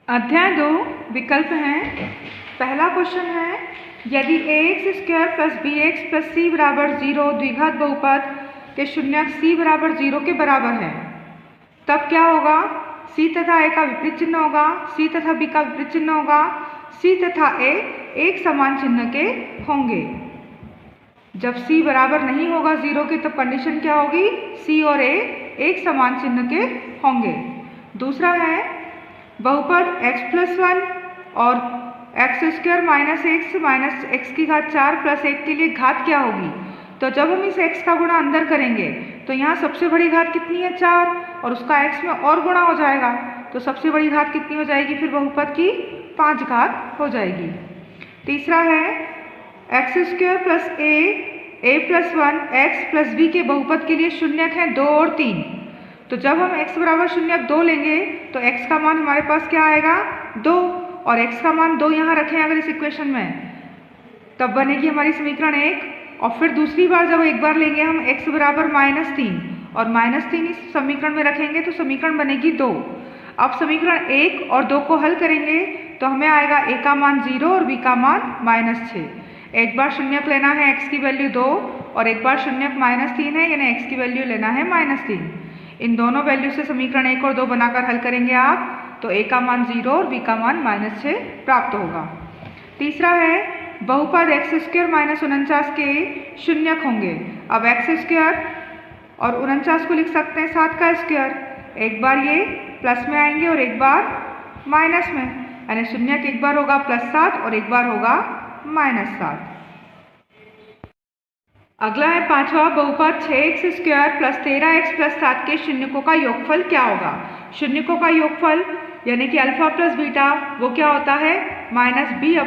अध्याय 2 विकल्प हैं। पहला क्वेश्चन है, यदि ax square plus bx plus c बराबर 0 द्विघात बहुपद के शून्यक c बराबर 0 के बराबर है, तब क्या होगा? c तथा a का विपरीत चिन्ह होगा, c तथा b का विपरीत चिन्ह होगा, c तथा a एक समान चिन्ह के होंगे। जब c बराबर नहीं होगा 0 के, तब कंडीशन क्या होगी? c और a एक समान चिन्ह के होंगे। दूसरा है, बहुपद x प्लस 1 और एक्स स्क्वायर माइनस एक्स की घात 4 प्लस 1 के लिए घात क्या होगी? तो जब हम इस x का गुणा अंदर करेंगे तो यहाँ सबसे बड़ी घात कितनी है? 4, और उसका x में और गुणा हो जाएगा तो सबसे बड़ी घात कितनी हो जाएगी? फिर बहुपद की 5 घात हो जाएगी। तीसरा है, एक्स स्क्वायर प्लस ए प्लस 1 एक्स प्लस बी के बहुपद के लिए शून्यक हैं 2 और 3। तो जब हम x बराबर शून्यक 2 लेंगे तो x का मान हमारे पास क्या आएगा? 2, और x का मान 2 यहाँ रखें अगर इस इक्वेशन में, तब बनेगी हमारी समीकरण 1। और फिर दूसरी बार जब एक बार लेंगे हम x बराबर -3 और -3 इस समीकरण में रखेंगे तो समीकरण बनेगी 2। अब समीकरण 1 और 2 को हल करेंगे तो हमें आएगा a का मान 0 और b का मान -6। एक बार शून्यक लेना है x की वैल्यू 2 और एक बार शून्यक -3 है, यानी x की वैल्यू लेना है -3। इन दोनों वैल्यू से समीकरण 1 और 2 बनाकर हल करेंगे आप तो a का मान 0 और b का मान -6 प्राप्त होगा। तीसरा है, बहुपद एक्स स्क्वायर माइनस 49 के शून्यक होंगे। अब एक्स स्क्वायर और 49 को लिख सकते हैं 7 का स्क्वायर, एक बार ये प्लस में आएंगे और एक बार माइनस में, यानी शून्यक एक बार होगा +7 और एक बार होगा -7। अगला है पांचवा, बहुपद 6x square plus 13x plus 7 के शून्यकों का योगफल क्या होगा? शून्यकों का योगफल यानी कि अल्फा प्लस बीटा वो क्या होता है? -b/a।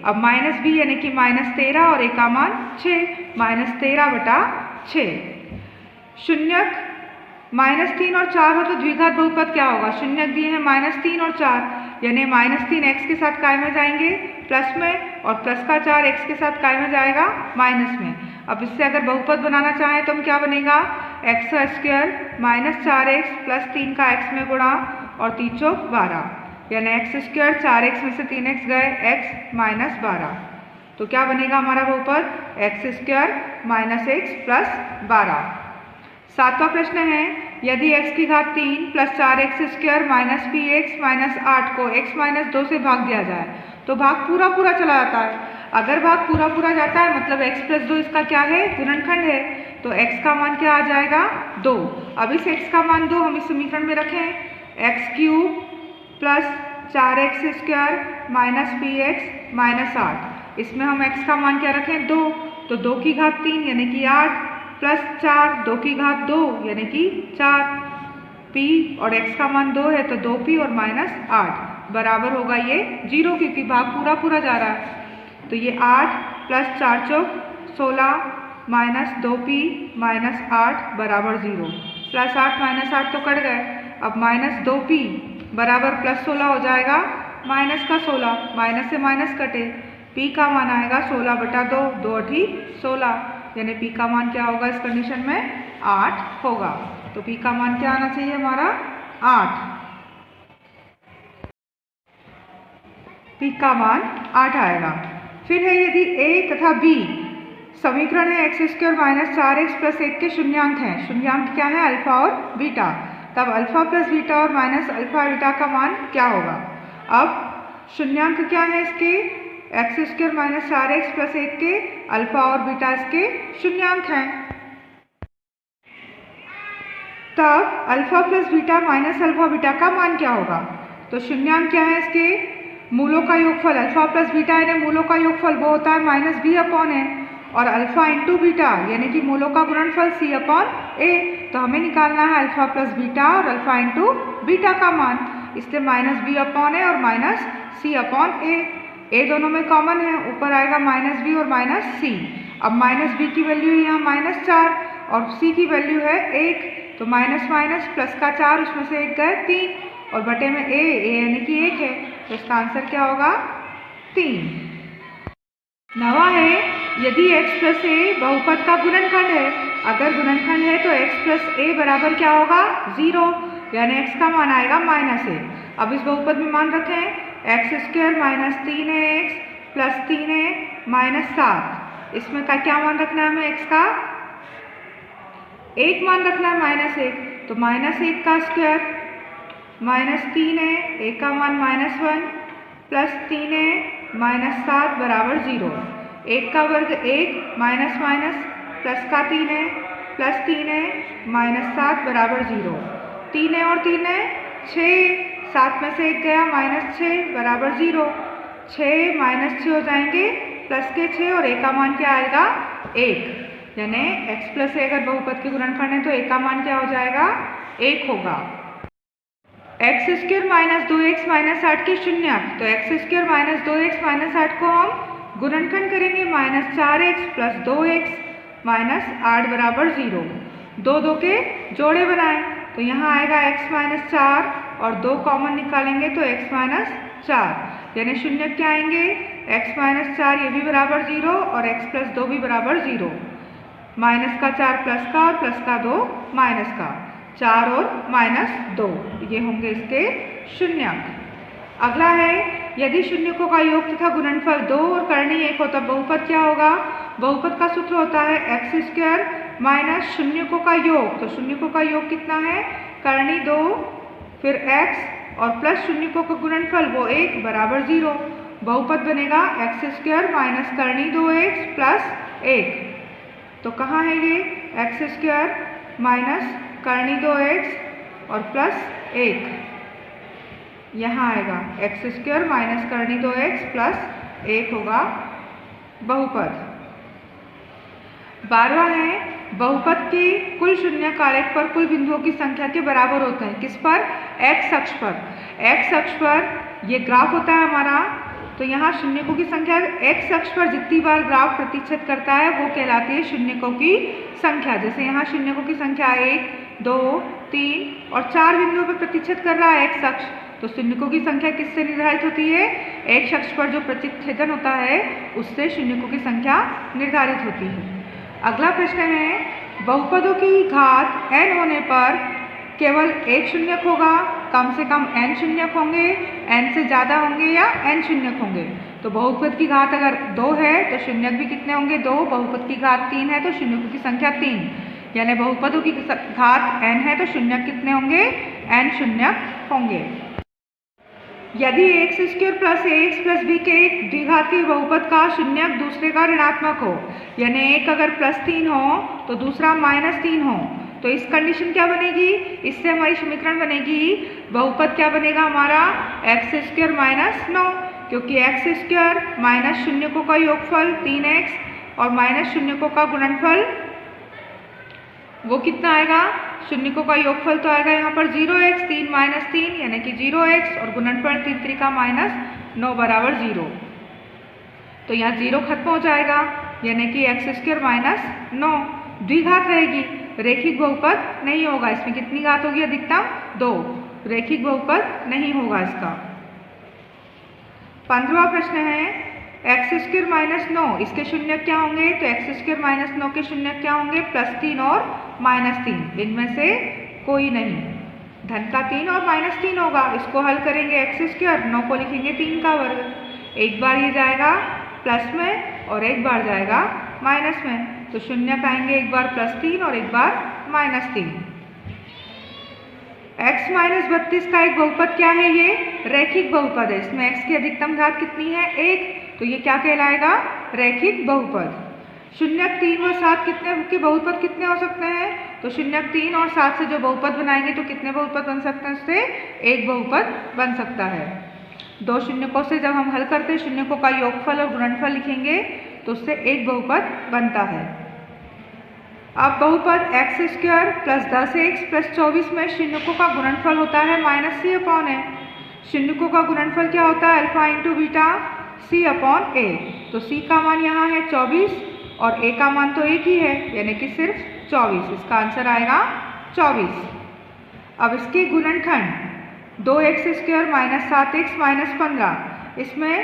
अब -b यानी कि -13 और a का मान 6, -13/6। शून्यक -3 और 4 हो तो द्विघात बहुपद क्या होगा? शून्यक दिए हैं -3 और 4, यानी -3 x के साथ काय में जाएंगे प्लस में, और प्लस का 4 x के साथ काय में जाएगा माइनस में। अब इससे अगर बहुपद बनाना चाहें तो हम क्या बनेगा? एक्स स्क्वायर -4x प्लस 3 का x में गुणा और 3 चौक 12, यानी एक्स स्क्वायर 4x में से 3x गए x -12। तो क्या बनेगा हमारा बहुपद? X square -x plus 12। सातवां प्रश्न है, यदि x की घात 3 plus 4x square minus px minus 8 को x -2 से भाग दिया जाए तो भाग पूरा पूरा चला जाता है। अगर भाग पूरा पूरा जाता है मतलब x प्लस 2 इसका क्या है? गुणनखंड है, तो x का मान क्या आ जाएगा? 2। अब इस x का मान 2 हम इस समीकरण में रखें, x³ plus 4x square minus px minus 8। इसमें हम x का मान क्या रखें? 2, तो 2 की घात 3 यानी कि 8 प्लस 4 2 की घात 2 यानी कि 4, p और x का मान 2 है तो 2p और -8 बराबर होगा ये 0, क्योंकि भाग पूरा पूरा जा रहा है। तो ये 8 प्लस 4 चौक 16 माइनस 2p माइनस 8 बराबर 0। प्लस 8 माइनस 8 तो कट गए, अब -2p बराबर +16 हो जाएगा माइनस का 16, माइनस से माइनस कटे, p का मान आएगा 16/2, 2 8 16, यानी p का मान क्या होगा इस कंडीशन में? 8 होगा। तो p का मान क्या आना चाहिए हमारा? 8। p का मान 8 आएगा। फिर है, यदि a तथा b समीकरण है x square minus 4x plus 1 के शून्यांक हैं। शून्यांक क्या है? अल्फा और बीटा। तब अल्फा प्लस बीटा और माइनस अल्फा बीटा का मान क्या होगा? अब शून्यांक क्या है इसके? X square minus 4x plus 1 के अल्फा और बीटा इसके शून्यांक हैं। तब alpha plus beta minus alpha beta का मान क्या होगा? तो शून्यांक क्या है इसके? मूलों का योगफल, अल्फा प्लस बीटा यानी मूलों का योगफल वो होता है -b/a, और अल्फा इंटू बीटा यानी कि मूलों का गुणनफल c/a। तो हमें निकालना है अल्फा प्लस बीटा और अल्फा इंटू बीटा का मान, इसलिए -b/a और -c/a। a दोनों में कॉमन है, ऊपर आएगा -b और -c। अब -b की वैल्यू है यहाँ -4 और c की वैल्यू है 1, तो माइनस माइनस प्लस का 4 उसमें से 1 गए 3 और बटे में a यानी कि 1 है, तो इसका आंसर क्या होगा? 3। नवा है, यदि x प्लस a बहुपद का गुणनखंड है, अगर गुणनखंड है तो x प्लस a बराबर क्या होगा? 0, यानी x का मान आएगा -a। अब इस बहुपद में मान रखें x square minus 3x plus 3a minus 7। इसमें का क्या मान रखना है हमें एक्स का? 1 मान रखना है -1। तो -1 का स्क्वायर माइनस 3a, a का मान -1 प्लस 3a माइनस 7 बराबर 0। 1 का वर्ग 1 माइनस माइनस प्लस का 3a प्लस 3a माइनस 7 बराबर 0। 3a और 3a 6, 7 में से 1 गया -6 बराबर 0। 6 माइनस 6 हो जाएंगे प्लस के 6 और a का मान क्या आएगा? 1। यानी x प्लस a अगर बहुपद के गुणनफल है तो a का मान क्या हो जाएगा? 1 होगा। X square minus 2x minus 8 की शून्यक। तो x square minus 2x minus 8 को हम गुणनखंड करेंगे -4x प्लस 2x माइनस 8 बराबर 0। 2 के जोड़े बनाएं तो यहाँ आएगा x माइनस 4 और 2 कॉमन निकालेंगे तो x माइनस 4। यानी शून्य क्या आएंगे? x माइनस 4 ये भी बराबर 0 और x प्लस 2 भी बराबर 0। माइनस का 4 प्लस का और प्लस का 2 माइनस का, 4 और माइनस 2 ये होंगे इसके शून्यक। अगला है यदि शून्यकों का योग तथा गुणनफल 2 और करनी 1 हो तब बहुपद क्या होगा? बहुपद का सूत्र होता है एक्स स्क्वायर माइनस शून्यकों का योग। तो शून्यकों का योग कितना है? करनी 2 फिर x और प्लस शून्यकों का गुणनफल वो 1 बराबर 0। बहुपद बनेगा एक्स स्क्वायर माइनस करनी 2x प्लस 1। तो कहाँ है ये? एक्स स्क्वायर माइनस करनी 2x और प्लस 1 यहाँ आएगा एक्स स्क्वायर माइनस करनी 2x प्लस 1 होगा बहुपद। 12वां है बहुपद के कुल शून्यक आलेख पर कुल बिंदुओं की संख्या के बराबर होते हैं। किस पर? एक्स अक्ष पर। एक्स अक्ष पर ये ग्राफ होता है हमारा। तो यहाँ शून्यकों की संख्या एक्स अक्ष पर जितनी बार ग्राफ प्रतिच्छेद करता है वो कहलाती है शून्यकों की संख्या। जैसे यहाँ शून्यकों की संख्या 1, 2, 3 और 4 बिंदुओं पर प्रतिच्छेद कर रहा है एक्स अक्ष। तो शून्यकों की संख्या किससे निर्धारित होती है? एक्स अक्ष पर जो प्रतिच्छेदन होता है उससे शून्यकों की संख्या निर्धारित होती है। अगला प्रश्न है बहुपदों की घात n होने पर केवल एक शून्यक होगा, कम से कम n शून्यक होंगे, n से ज़्यादा होंगे या n शून्यक होंगे। तो बहुपद की घात अगर 2 है तो शून्यक भी कितने होंगे? 2। बहुपद की घात 3 है तो शून्यकों की संख्या 3। यानी बहुपदों की घात n है तो शून्यक कितने होंगे? n शून्यक होंगे। यदि x square plus ax plus b के एक द्विघाती बहुपद का शून्यक दूसरे का ऋणात्मक हो, यानी एक अगर +3 हो तो दूसरा -3 हो, तो इस कंडीशन क्या बनेगी? इससे हमारी समीकरण बनेगी बहुपद क्या बनेगा हमारा? एक्स स्क्वायर माइनस 9, क्योंकि एक्स स्क्वायर माइनस शून्यकों का योगफल 3x और माइनस शून्यकों का गुणनफल वो कितना आएगा? शून्यकों का योगफल तो आएगा यहाँ पर 0x 3 माइनस 3 यानी कि 0x और गुणनफल 3 त्रिका -9 बराबर 0। तो यहाँ 0 खत्म हो जाएगा यानी कि एक्स स्क्वायर माइनस 9। द्विघात रहेगी, रेखिक बहुपद नहीं होगा। इसमें कितनी घात होगी? अधिकतम 2। रेखिक बहुपद नहीं होगा इसका। 15वां प्रश्न है एक्स स्क्वायर माइनस 9 इसके शून्यक क्या होंगे? तो एक्स स्क्वायर माइनस 9 के शून्यक क्या होंगे? +3 और -3, इनमें से कोई नहीं। धन का 3 और -3 होगा। इसको हल करेंगे एक्स स्क्वायर, 9 को लिखेंगे 3 का वर्ग। एक बार ये जाएगा प्लस में और एक बार जाएगा माइनस में, तो शून्यक आएंगे एक बार +3 और एक बार -3। x माइनस 32 का एक बहुपद क्या है? ये रैखिक बहुपद है। इसमें x की अधिकतम घात कितनी है? 1, तो ये क्या कहलाएगा? रैखिक बहुपद। शून्यक 3 और 7 कितने के बहुपद कितने हो सकते हैं? तो शून्यक 3 और 7 से जो बहुपद बनाएंगे तो कितने बहुपद बन सकते हैं? उससे एक बहुपद बन सकता है। 2 शून्यकों से जब हम हल करते हैं शून्यकों का योगफल और गुणनफल लिखेंगे तो उससे एक बहुपद बनता है। अब बहुपद x square plus 10x plus 24 में शून्यकों का गुणनफल होता है -c/a। शून्यकों का गुणनफल क्या होता है? Alpha into beta c/a। तो c का मान यहाँ है 24 और a का मान तो एक ही है यानी कि सिर्फ 24। इसका आंसर आएगा 24। अब इसके गुणनखंड 2x square minus 7x minus 15, इसमें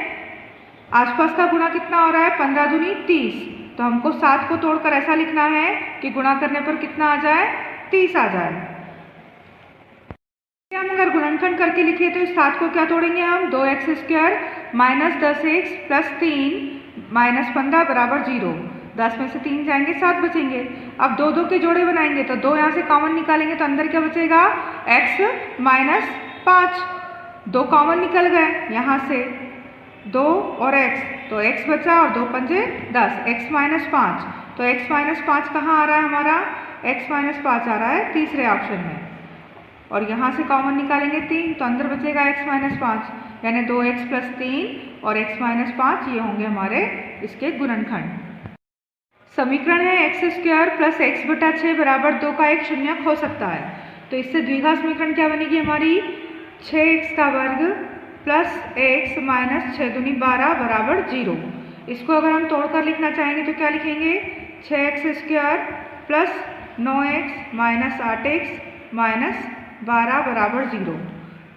आसपास का गुणा कितना हो रहा है? 15 दूनी 30। तो हमको 7 को तोड़कर ऐसा लिखना है कि गुणा करने पर कितना आ जाए? 30 आ जाए। क्या हम अगर गुणनखंड करके लिखे तो इस 7 को क्या तोड़ेंगे हम, 2x² minus 10x plus 3 minus 15 बराबर 0। 10 में से 3 जाएंगे 7 बचेंगे। अब 2 के जोड़े बनाएंगे तो 2 यहाँ से कॉमन निकालेंगे तो अंदर क्या बचेगा, x माइनस 5। 2 कॉमन निकल गए यहाँ से, 2 और x, तो x बचा और 2 पंजे 10, x माइनस 5। तो x माइनस 5 कहाँ आ रहा है हमारा, x माइनस 5 आ रहा है तीसरे ऑप्शन में। और यहाँ से कॉमन निकालेंगे 3 तो अंदर बचेगा x माइनस 5, यानी 2x प्लस 3 और x माइनस 5 ये होंगे हमारे इसके गुणनखंड। समीकरण है x² प्लस x बटा 6 बराबर 2 का एक शून्यक हो सकता है। तो इससे द्विघात समीकरण क्या बनेगी हमारी, 6x का वर्ग प्लस x माइनस 6 दूनी 12 बराबर 0। इसको अगर हम तोड़कर लिखना चाहेंगे तो क्या लिखेंगे, 6x² plus 9x minus 8x minus 12 बराबर 0।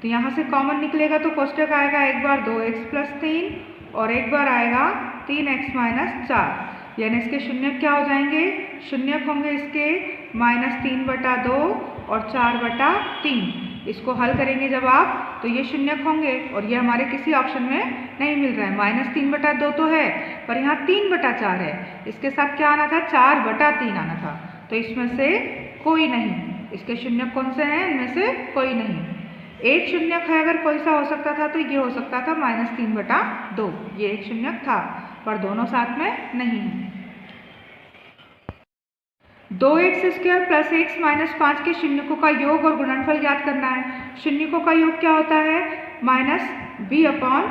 तो यहाँ से कॉमन निकलेगा तो कोष्टक आएगा एक बार 2x प्लस 3 और एक बार आएगा 3x माइनस 4, यानी इसके शून्यक क्या हो जाएंगे, शून्यक होंगे इसके -3/2 और 4/3। इसको हल करेंगे जब आप तो ये शून्यक होंगे और ये हमारे किसी ऑप्शन में नहीं मिल रहा है। -3/2 तो है पर यहाँ 3/4 है, इसके साथ क्या आना था, 4/3 आना था। तो इसमें से कोई नहीं, इसके शून्यक कौन से हैं, इनमें से कोई नहीं। एक शून्यक है अगर कोई सा हो सकता था तो ये हो सकता था -3/2, ये एक शून्यक था, पर दोनों साथ में नहीं है। 2x² प्लस x माइनस 5 के शून्यकों का योग और गुणनफल ज्ञात करना है। शून्यकों का योग क्या होता है, -b/a।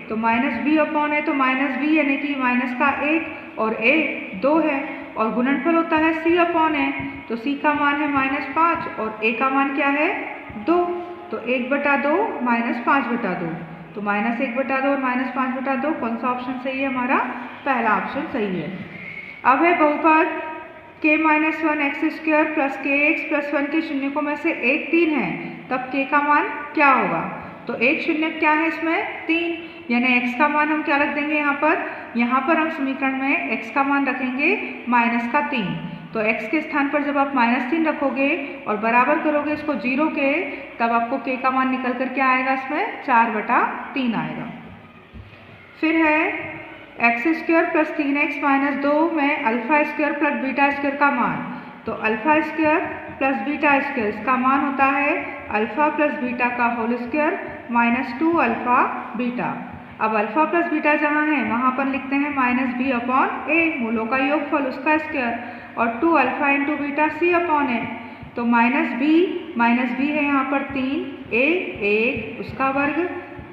तो -b/a तो -b यानी कि माइनस का 1 और a 2 है, और गुणनफल होता है c/a। तो c का मान है -5 और a का मान क्या है, 2। तो 1/2 -5/2, तो -1/2 और -5/2 कौन सा ऑप्शन सही है हमारा, पहला ऑप्शन सही है। अब है बहुपद k-1 x² plus kx plus 1 के शून्यकों में से एक 3 है, तब k का मान क्या होगा। तो एक शून्यक क्या है इसमें, 3, यानी x का मान हम क्या रख देंगे यहाँ पर हम समीकरण में x का मान रखेंगे -3। तो x के स्थान पर जब आप -3 रखोगे और बराबर करोगे इसको 0 के, तब आपको k का मान निकल कर क्या आएगा, इसमें 4/3 आएगा। फिर है x² प्लस 3x माइनस 2 में α² प्लस β² का मान। तो α² प्लस β² इसका मान होता है अल्फा प्लस बीटा का होल स्क्वायर -2α बीटा। अब अल्फा प्लस बीटा जहाँ है वहाँ पर लिखते हैं -b/a, मूलों का योगफल उसका स्क्वायर, और 2α इंटू बीटा c/a। तो -b है यहाँ पर 3, a 1 उसका वर्ग,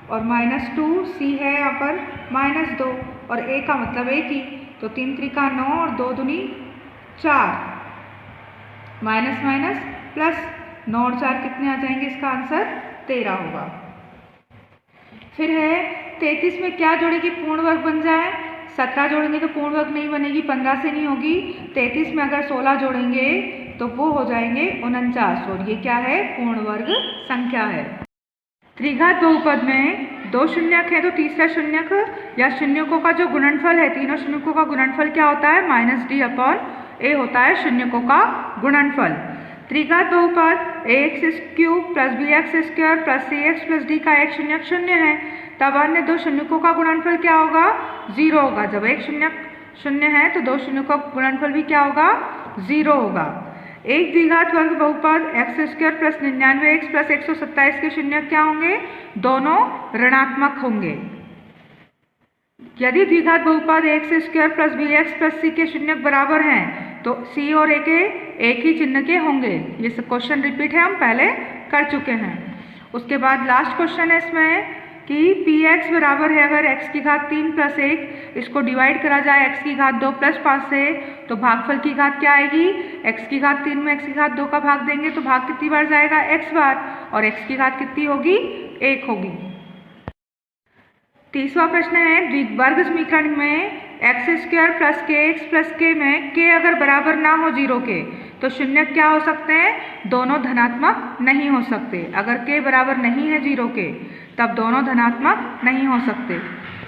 और -2c है यहाँ पर -2, और a का मतलब 1 ही। तो 3 त्रिका 9 और 2 दूनी 4, माइनस माइनस प्लस 9 और 4 कितने आ जाएंगे, इसका आंसर 13 होगा। फिर है 33 में क्या जोड़ेंगे पूर्ण वर्ग बन जाए, 17 जोड़ेंगे तो पूर्ण वर्ग नहीं बनेगी, 15 से नहीं होगी। 33 में अगर 16 जोड़ेंगे तो वो हो जाएंगे 49, और ये क्या है, पूर्ण वर्ग संख्या है। त्रिघात बहुपद में 2 शून्यक है तो तीसरा शून्यक या शून्यकों का जो गुणनफल है, तीनों शून्यकों का गुणनफल क्या होता है, -d/a होता है शून्यकों का गुणनफल। त्रिघात बहुपद ax³ plus bx² plus cx plus d का एक शून्यक 0 है, तब अन्य 2 शून्यकों का गुणनफल क्या होगा, 0 होगा। जब एक शून्यक 0 है तो 2 शून्यकों का गुणनफल भी क्या होगा, 0 होगा। एक द्विघात वर्ग बहुपद x² प्लस 99x प्लस 127 के शून्यक क्या होंगे, दोनों ऋणात्मक होंगे। यदि द्विघात बहुपद ax² plus bx plus c के शून्यक बराबर हैं तो c और a के एक ही चिन्ह के होंगे। ये क्वेश्चन रिपीट है, हम पहले कर चुके हैं। उसके बाद लास्ट क्वेश्चन है इसमें कि px बराबर है, अगर x की घात 3 प्लस 1 इसको डिवाइड करा जाए x की घात 2 प्लस 5 से, तो भागफल की घात क्या आएगी, x की घात 3 में x की घात 2 का भाग देंगे तो भाग कितनी बार जाएगा, x बार, और x की घात कितनी होगी, 1 होगी। तीसरा प्रश्न है द्विवर्ग समीकरण में x² plus kx plus k में k अगर बराबर ना हो 0 के तो शून्यक क्या हो सकते हैं, दोनों धनात्मक नहीं हो सकते। अगर k बराबर नहीं है 0 के तब दोनों धनात्मक नहीं हो सकते।